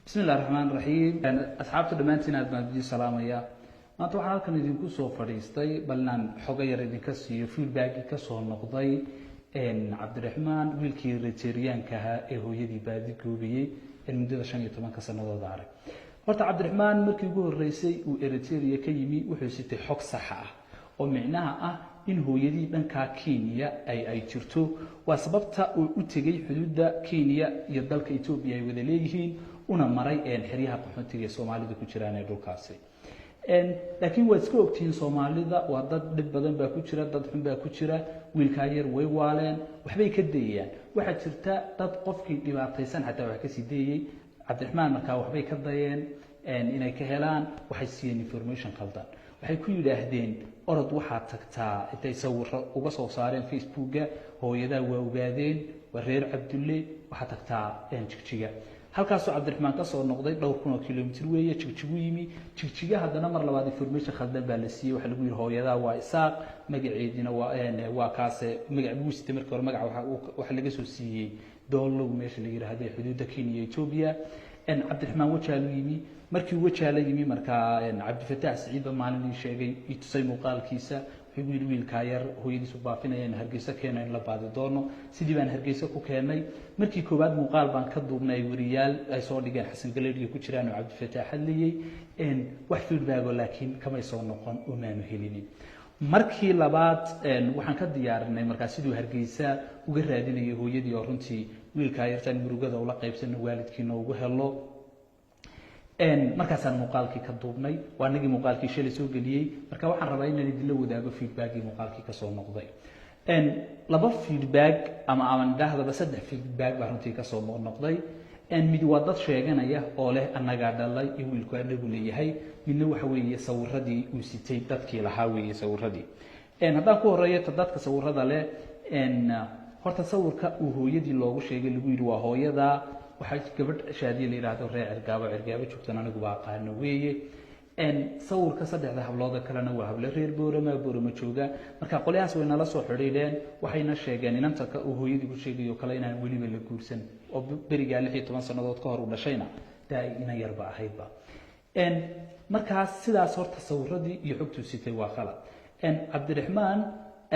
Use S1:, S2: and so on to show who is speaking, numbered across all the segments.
S1: بسم الله الرحمن الرحيم أصحابته دمانتنا بنجي سلام يا ما توحنا halkan idinku soo fadhiistay ballan xoga yar idinka siiyo feedback ka soo noqday Cabdiraxmaan wiilkii Reteriyaanka ahaa ee hooyadii baadi goobiyay muddada 15 sanadood arag horta Cabdiraxmaan markii ugu horeysay uu Eritrea ka yimi wuxuu sitay xog sax ah oo micnaha ah in hooyadii dhanka Kenya ay jirto waa sababta uu u tagay xuduudda Kenya iyo dalka Ethiopia ay wada leeyihiin una maray xiriyaha qaxootiga Soomaalida ku jiraan ee dhulkaasi laakiin waa iska ogtiin Soomaalida waa dad dib badan baa ku jira dad xun baa ku jira wiilka yar way waaleen waxbay ka deeyaan waxa jirta dad qofkii dhibaataysan xataa wax ka sii deeyay Cabdiraxmaan markaa waxbay ka dayeen inay ka helaan waxay siiyeen information qaldan waxay ku yiraahdeen orod waxa tagtaa intay sawir uga soo saareen Facebook hooyada waa ogaadeen waa reer Cabdulle waxa tagtaa jigjiga halkaas oo Cabdiraxmaan ka soo noqday dhowr kun oo kiiloomitir weeye jigjigu yimi jigjiga hadana mar labaad information khaldan baa la siiyay waxa lagu yiri hooyada waa Isaaq magaceedina waa kaas magac buusita markii hore magac waxa laga soo siiyay doolow meesha la yiraahdo xuduudda Kenya Ethiopia Cabdiraxmaan wajaal yimi markii wajaal yimi markaa Cabdifataax Saciid maalin sheegay itusay muuqaalkiisa wiilka yar hooyadiisu baafinayeen Hargeysa keenay la baadi doono sidii baan Hargeysa ku keenay markii koobaad muuqaal baan ka duubnay wariyaal ay soo dhigeen Xasan Galeeriga ku jiraan oo Cabdifataax hadliyay wax feedback laakiin kama soo noqon oo maanu helinin markii labaad waxaan ka diyaarinay markaa sidoo Hargeysa uga raadinayay hooyadii oo runtii wiilka yartan murugada ula qaybsan waalidkiina ugu helo markaasaan muuqaalkii ka duubnay waa nigi muuqaalkii shalay soo galiyay marka waxaan rabaa inaan idin la wadaago feedbackii muuqaalkii ka soo noqday laba feedback ama dhahdaba saddex feedback baa runtii ka soo noqday mid waa dad sheeganaya oo leh anaga dhalay iyo wiilku anagu leeyahay midna waxa weeye sawiradii uu sitay dadkii lahaa weeye sawiradii haddaan ku horeeyo dadka sawirada leh horta sawirka uu hooyadii loogu sheegay lagu yiri waa hooyada waxa gabadh shaadiye la yiraahdo reer cirgaabo joogtan anigu baa qaano weeye sawirka saddexda hablood kalena waa hablo reer Boorama jooga marka qoliyaas way nala soo xiriireen waxayna sheegeen inanta ka uu hooyadii ku sheegayo kale inaan waliba la guursan oo beriga 16 sanadood ka hor u dhashayna taa ina yarba ahaydba markaas sidaas horta sawiradii iyo xogtu sitay waa khalad Cabdiraxmaan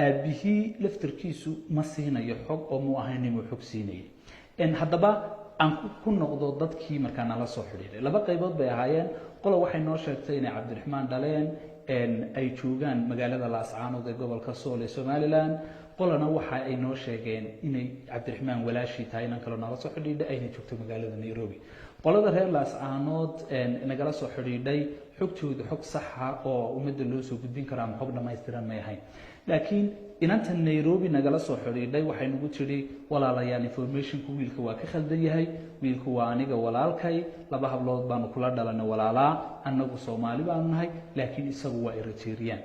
S1: aabihii laftirkiisu ma siinayo xog oo mu ahayn inuu xog siinay haddaba aan ku noqdo dadkii markaa nala soo xiriiray laba qaybood bay ahaayeen qolo waxay noo sheegtay in Cabdiraxmaan dhaleen ay joogaan magaalada Laascaanood ee gobolka Sool ee Somaliland qolana waxa ay noo sheegeen inay Cabdiraxmaan walaashi tahay in kala nala soo xiriiray ay joogto magaalada Nairobi qolada reer Laascaanood nagala soo xiriiray xogtooda xog sax ah oo umada loo soo gudbin karo ama xog dhameystiran ma yahay laakiin inanta Nairobi nagala soo xiriiray waxay nagu tiri walaalayaan information ku wiilka waa ka khaldan yahay wiilku waa aniga walaalkay laba hablood baan kula dhalanay walaalaa anagu Soomaali baan nahay laakiin isagu waa Eritrean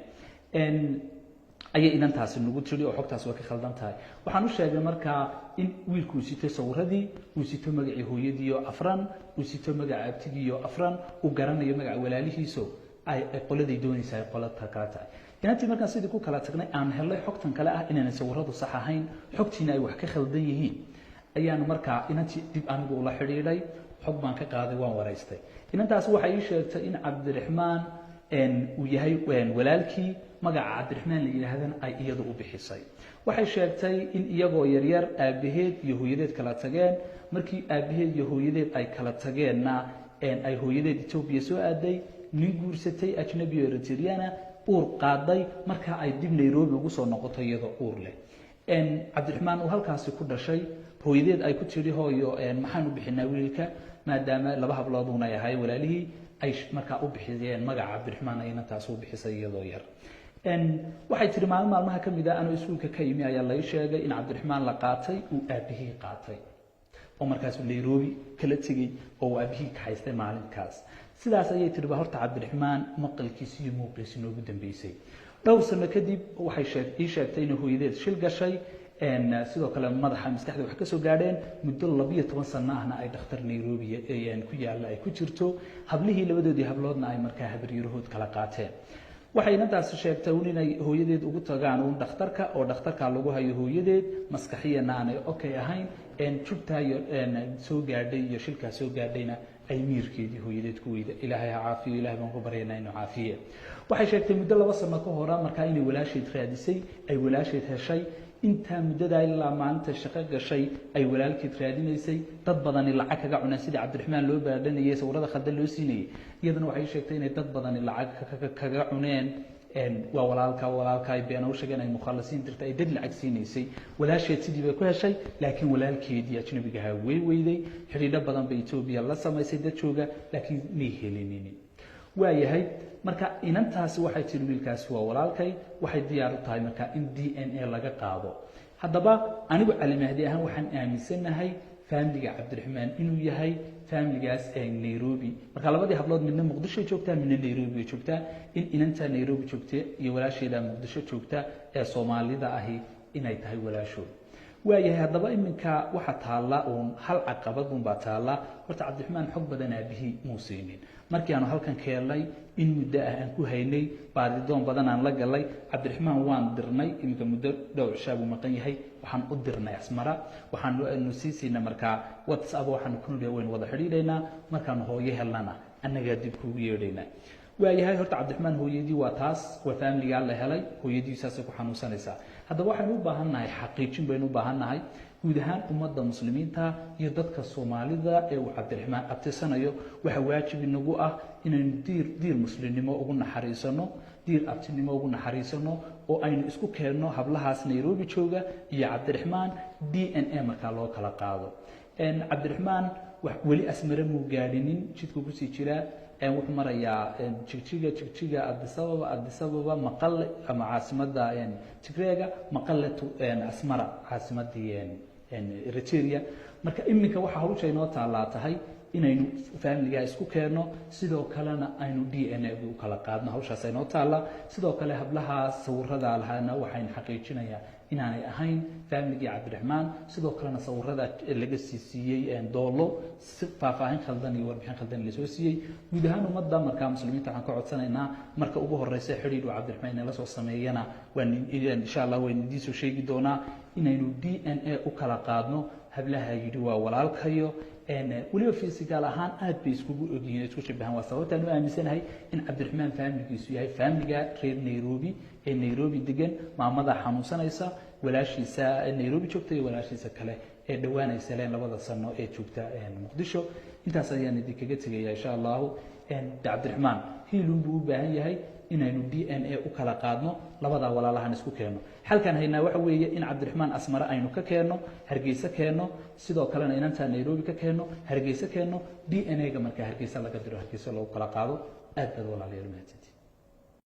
S1: ayay inantaasi nagu tiri oo xogtaas waa ka khaldan tahay waxaan u sheegay markaa in wiilku sitay sawiradii uu sitay magaci hooyadii oo afran uu sitay magaca abtigii oo afran uu garanayo magaca walaalihiiso ay qoladii doonaysaa qolada kala tahay inantii markaan sidii ku kala tagnay aan helay xogtan kale ah inaan sawiradu sax ahayn xogtiina ay wax ka khaldan yihiin ayaan markaa inantii dib anigu la xiriiray xog baan ka qaaday waan wareystay inantaas waxay ii sheegtay in Cabdiraxmaan uu yahay walaalkii magaca Cabdiraxmaan la yiraahdana ay iyadu u bixisay waxay sheegtay in iyagoo yaryar aabaheed iyo hooyadeed kala tageen markii aabaheed iyo hooyadeed ay kala tageenna ay hooyadeed Ethiopia soo aaday nin guursatay ajnabi Eritreana uur qaaday marka ay dib Nairobi ugu soo noqotay iyadoo uur leh Cabdiraxmaan uu halkaas ku dhashay hooyadeed ay ku tiri hooyo maxaan u bixinaa wiilka maadaama laba hablood uu yahay walaalihii ay marka u bixiyeen magaca Cabdiraxmaan ayna taas u bixisay iyadoo yar waxay tiri maalmaha kamid ah anoo iskuulka ka yimi ayaa la sheegay in Cabdiraxmaan la qaatay uu aabihii qaatay oo markaas Nairobi kala tagay oo aabihii ka haystay maalinkaas sidaas ayay tiri horta Cabdiraxmaan maqalkiisa iyo muuqiisa ugu dambeysay dhowr sano kadib waxay sheegtay in hooyadeed shil gashay sidoo kale madaxa maskaxda wax ka soo gaadheen muddo 12 sano ahna ay dhakhtar Nairobi ku yaala ay ku jirto hablihii labadoodii habloodna ay markaa habriirahood kala qaateen waxayna taas sheegtay inay hooyadeed ugu tagaan dhakhtarka oo dhakhtarka lagu hayo hooyadeed maskaxiyana aanay okay ahayn jugtaa iyo soo gaadhay iyo shilkaa soo gaadhayna ay miirkeedii hooyadeed ku weyda ilaahay ha caafiyo ilaahay baan ku baryaynaa inuu caafiye waxay sheegtay muddo 2 sano ka hor markaa inay walaasheed raadisay ay walaasheed heshay inta muddada ilaa maanta shaqo gashay ay walaalkeed raadinaysay dad badan lacag kaga cunaan sida Cabdiraxmaan loo baadhanayay sawirada khaldan loo siinayay iyadana waxay sheegtay inay dad badan lacag kaga cuneen waa walaalka ay been u sheegeen ay mukhalasiin dirtay ay dad lacag siinaysay walaasheed sidii bay ku heshay laakiin walaalkeedii ajnabiga ahaa way weyday xiriir badan bay Itoobiya la samaysay dad jooga laakiin ma helinin waayahay marka inantaasi waxay tiri wiilkaasi waa walaalkay waxay diyaar u tahay marka in DNA laga qaado haddaba anigu Cali Mahdi ahaan waxaan aaminsanahay family Cabdiraxmaan inuu yahay familigaas ee Nairobi marka labadii hablood midna Muqdisho joogtaa midna Nairobi joogtaa in inanta Nairobi joogtay iyo walaasheeda Muqdisho joogta ee Soomaalida ahi inay tahay walaashood waayahay haddaba iminka waxa taala hal caqabad baa taala horta Cabdiraxmaan xog badan aabihi muusiinin markii aanu halkan keenay in muddo aan ku haynay baadidoon badan aan la galay Cabdiraxmaan waan dirnay iminka muddo dhowr shaab uu maqan yahay waxaan u dirnay Asmara waxaan nu siisina marka WhatsApp waxaan ku leeyahay wada xiriireynaa markaan hooyo helnana annaga dib kugu yeedheynaa waayahay horta Cabdiraxmaan hooyadii waa taas waa family-ga la helay hooyadiisaas ku xanuunsanaysa haddaba waxaan u baahanahay xaqiijin baynu u baahanahay guud ahaan ummadda muslimiinta iyo dadka Soomaalida ee uu Cabdiraxmaan abtisanayo waxa waajib inagu ah inaynu diir muslimnimo ugu naxariisano diir abtinimo ugu naxariisano oo aynu isku keenno hablahaas Nairobi jooga iyo Cabdiraxmaan DNA marka loo kala qaado Cabdiraxmaan wax wali Asmara muu gaadhinin jidku ku sii jira wuxuu marayaa jigjiga Addis Ababa maqal ama caasimada Tigreega maqalatu Asmara caasimadii Eritrea marka iminka waxa hawsha inoo taalaatahay inaynu family-ga isku keenno sidoo kalena aynu DNA u kala qaadno hawshaas inoo taala sidoo kale hablaha sawirada lahana waxaan xaqiijinayaa inaanay ahayn family-ga Cabdiraxmaan sidoo kalena sawirada laga siiyay doolo si faahfaahin khaldan iyo warbixin khaldan la soo siiyay guud ahaan ummadda marka muslimiinta waxaan ka codsanaynaa marka ugu horeysa xiriir Cabdiraxmaan la soo sameeyana waan insha Allah waan idin soo sheegi doonaa inaynu DNA u kala qaadno hablaha yiri waa walaalkayo waliba physical ahaan aad bay iskugu ogyihiin isku shabahan waa sababta aanu aaminsanahay in Cabdiraxmaan family-giisu yahay family-ga reer Nairobi ee Nairobi degan maamada xanuunsanaysa walaashiisa Nairobi joogtay walaashiisa kale ee dhawaanaysa labada sano ee joogta Muqdisho intaas ayaan idin kaga tagayaa insha Allah Cabdiraxmaan hiilun buu u baahan yahay inaynu DNA u kala qaadno labada walaalahan isku keeno halkan haynaa waxa weeye in Cabdiraxmaan Asmara aynu ka keeno Hargeysa keeno sidoo kalena inanta Nairobi ka keeno Hargeysa keeno DNA-ga marka Hargeysa laga diro Hargeysa loo kala qaado aad walaalayaal mahadsanid